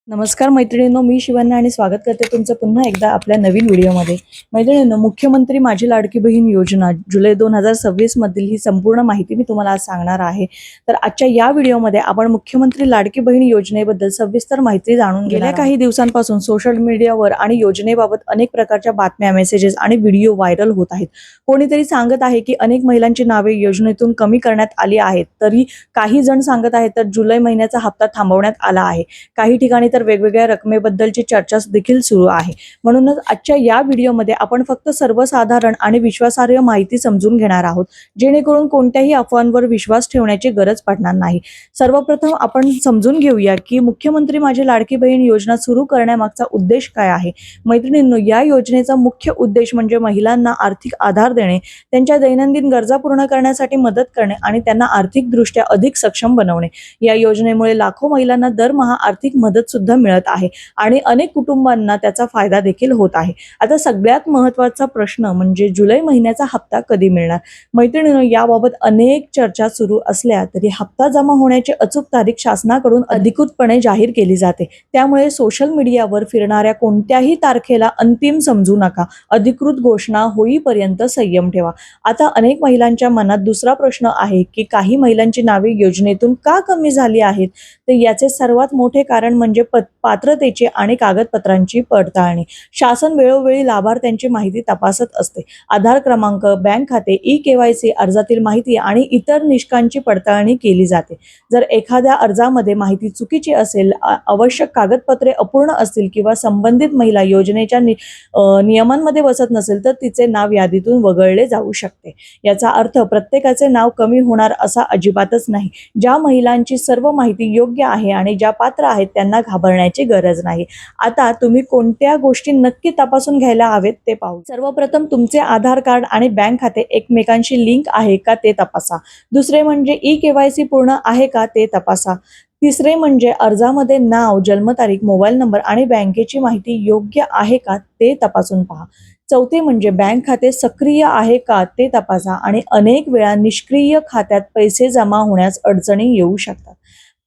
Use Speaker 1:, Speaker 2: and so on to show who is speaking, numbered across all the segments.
Speaker 1: नमस्कार मैत्रिणींनो, मी शिवन्या आणि स्वागत करते तुमचं पुन्हा एकदा आपल्या नवीन व्हिडिओमध्ये। मैत्रिणींनो, मुख्यमंत्री माझी लाडकी बहीण योजना जुलै 2026 मधील ही संपूर्ण माहिती मी तुम्हाला आज सांगणार आहे। तर आजच्या या व्हिडिओमध्ये आपण मुख्यमंत्री लाडकी बहीण योजनेबद्दल सविस्तर माहिती जाणून घेणार आहोत। गेल्या काही दिवसांपासून सोशल मीडियावर आणि योजनेबाबत अनेक प्रकारच्या बातम्या, मेसेजेस आणि व्हिडिओ व्हायरल होत आहेत। कोणीतरी सांगत आहे की अनेक महिलांची नावे योजनेतून कमी करण्यात आली आहेत, तरी काही जण सांगत आहेत तर जुलै महिन्याचा हप्ता थांबवण्यात आला आहे। काही ठिकाणी तर वेगवेगळ्या रकमेबद्दलची चर्चा देखील सुरू आहे। म्हणूनच आजच्या या व्हिडिओमध्ये आपण फक्त सर्वसाधारण आणि विश्वासार्ह माहिती समजून घेणार आहोत, जेणेकरून कोणत्याही अफवांवर विश्वास ठेवण्याची गरज पडणार नाही। सर्वप्रथम आपण समजून घेऊया की मुख्यमंत्री माझी लाडकी बहीण योजना सुरू करण्यामागचा उद्देश काय आहे। मैत्रिणींनो, या योजनेचा मुख्य उद्देश म्हणजे महिलांना आर्थिक आधार देणे, त्यांच्या दैनंदिन गरजा पूर्ण करण्यासाठी मदत करणे आणि त्यांना आर्थिकदृष्ट्या अधिक सक्षम बनवणे। या योजनेमुळे लाखो महिलांना दरमहा आर्थिक मदत सुद्धा मिळत आहे आणि अनेक कुटुंबांना त्याचा फायदा देखील होत आहे। आता सगळ्यात महत्त्वाचा प्रश्न म्हणजे जुलै महिन्याचा हप्ता कधी मिळणार। मैत्रिणींनो, याबाबत अनेक चर्चा सुरू असल्या तरी हप्ता जमा होण्याची अचूक तारीख शासनाकडून अधिकृतपणे जाहीर केली जाते। त्यामुळे सोशल मीडियावर फिरणाऱ्या कोणत्याही तारखेला अंतिम समजू नका। अधिकृत घोषणा होईपर्यंत संयम ठेवा। आता अनेक महिलांच्या मनात दुसरा प्रश्न आहे की काही महिलांची नावे योजनेतून का कमी झाली आहेत। तर याचे सर्वात मोठे कारण म्हणजे पात्रतेची आणि कागदपत्रांची पडताळणी। शासन वेळोवेळी लाभार्थ्यांची माहिती तपासत असते। आधार क्रमांक, बँक खाते, ई-केवायसी, अर्जातील माहिती आणि इतर निष्कांची पडताळणी केली जाते। जर एखाद्या अर्जामध्ये माहिती चुकीची असेल, आवश्यक कागदपत्रे अपूर्ण असतील किंवा संबंधित महिला योजनेच्या नियमांमध्ये बसत नसेल तर तिचे नाव यादीतून वगळले जाऊ शकते। याचा अर्थ प्रत्येकाचे नाव कमी होणार असा अजिबातच नाही। ज्या महिलांची सर्व माहिती योग्य आहे आणि ज्या पात्र आहेत त्यांना घाबरण्याची गरज नाही। आता तुम्ही कोणत्या गोष्टी नक्की तपासून घ्यायला हवेत ते पाहू। सर्वप्रथम तुमचे आधार कार्ड आणि बँक खाते एकमेकांशी लिंक आहे का ते तपासा। दुसरे म्हणजे ई-केवायसी पूर्ण आहे का ते तपासा। तिसरे म्हणजे अर्जामध्ये नाव, जन्मतारीख, मोबाईल नंबर आणि बँकेची माहिती योग्य आहे का ते तपासून पहा। चौथे म्हणजे बँक खाते सक्रिय आहे का ते तपासा आणि अनेक वेळा निष्क्रिय खात्यात पैसे जमा होण्यास अडचणी येऊ शकतात।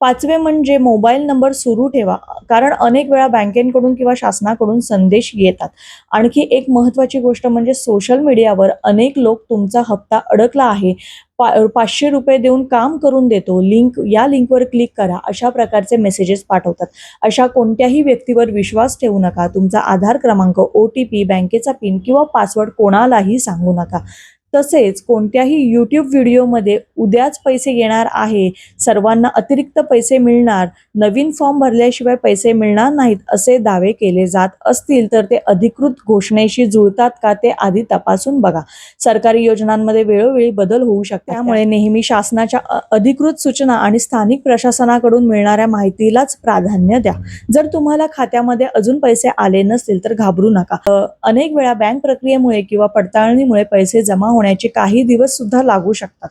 Speaker 1: पाचवे म्हणजे मोबाईल नंबर सुरू ठेवा, कारण अनेक वेळा बँकेकडून किंवा शासनाकडून संदेश येतात। आणखी एक महत्त्वाची गोष्ट म्हणजे सोशल मीडियावर अनेक लोक तुमचा हप्ता अडकला आहे, 500 रुपये देऊन काम करून देतो, या लिंकवर क्लिक करा, अशा प्रकारचे मेसेजेस पाठवतात। अशा कोणत्याही व्यक्तीवर विश्वास ठेवू नका। तुमचा आधार क्रमांक, OTP, बँकेचा पिन किंवा पासवर्ड कोणालाही सांगू नका। तसेच कोणत्याही YouTube व्हिडिओमध्ये उद्याच पैसे येणार आहे, सर्वांना अतिरिक्त पैसे मिळणार, नवीन फॉर्म भरल्याशिवाय पैसे मिळणार नाहीत असे दावे केले जात असतील तर ते अधिकृत घोषणेशी जुळतात का ते आधी तपासून बघा। सरकारी योजनांमध्ये वेळोवेळी बदल होऊ शकतात, त्यामुळे नेहमी शासनाच्या अधिकृत सूचना आणि स्थानिक प्रशासनाकडून मिळणाऱ्या माहितीलाच प्राधान्य द्या। जर तुम्हाला खात्यामध्ये अजून पैसे आले नसतील तर घाबरू नका। अनेक वेळा बँक प्रक्रियेमुळे किंवा पडताळणीमुळे पैसे जमा होण्याचे काही दिवस सुद्धा लागू शकतात।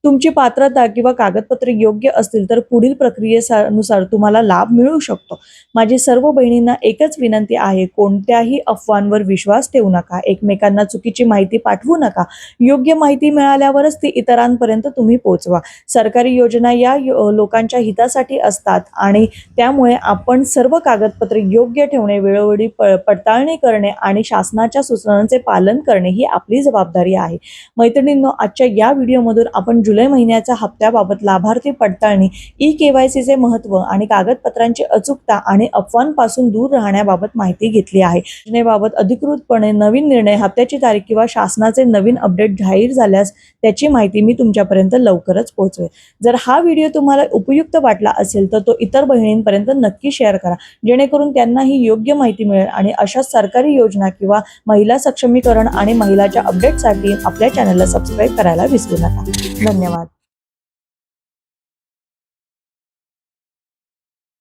Speaker 1: तुमची पात्रता किंवा कागदपत्रे योग्य असतील तर पुढील प्रक्रियेनुसार तुम्हाला लाभ मिळू शकतो। माझी सर्व बहिणींना एकच विनंती आहे, कोणत्याही अफवांवर विश्वास ठेवू नका, एकमेकांना चुकीची माहिती पाठवू नका। योग्य माहिती मिळाल्यावरच ती इतरांपर्यंत तुम्ही पोहोचवा। सरकारी योजना या लोकांच्या हितासाठी असतात आणि त्यामुळे आपण सर्व कागदपत्रे योग्य ठेवणे, वेळोवेळी पडताळणी करणे आणि शासनाच्या सूचनांचे पालन करणे ही आपली जबाबदारी आहे। मैत्रिणींनो, आजच्या या व्हिडिओमधून आपण जुलै महिन्याच्या हप्त्याबाबत, लाभार्थी पडताळणी, ई-केवायसीचे महत्त्व आणि कागदपत्रांची अचूकता आणि अफवांपासून दूर राहण्याबाबत माहिती घेतली आहे। योजनेबाबत अधिकृतपणे नवीन निर्णय, हप्त्याची तारीख किंवा शासनाचे नवीन अपडेट जाहीर झाल्यास त्याची माहिती मी तुमच्यापर्यंत लवकरच पोहोचवेल। जर हा व्हिडिओ तुम्हाला उपयुक्त वाटला असेल तर तो इतर बहिणींपर्यंत नक्की शेअर करा, जेणेकरून त्यांनाही योग्य माहिती मिळेल आणि अशा सरकारी योजना किंवा महिला सक्षमीकरण आणि महिलाच्या अपडेटसाठी आपल्या चॅनलला सबस्क्राईब करायला विसरू नका। धन्यवाद।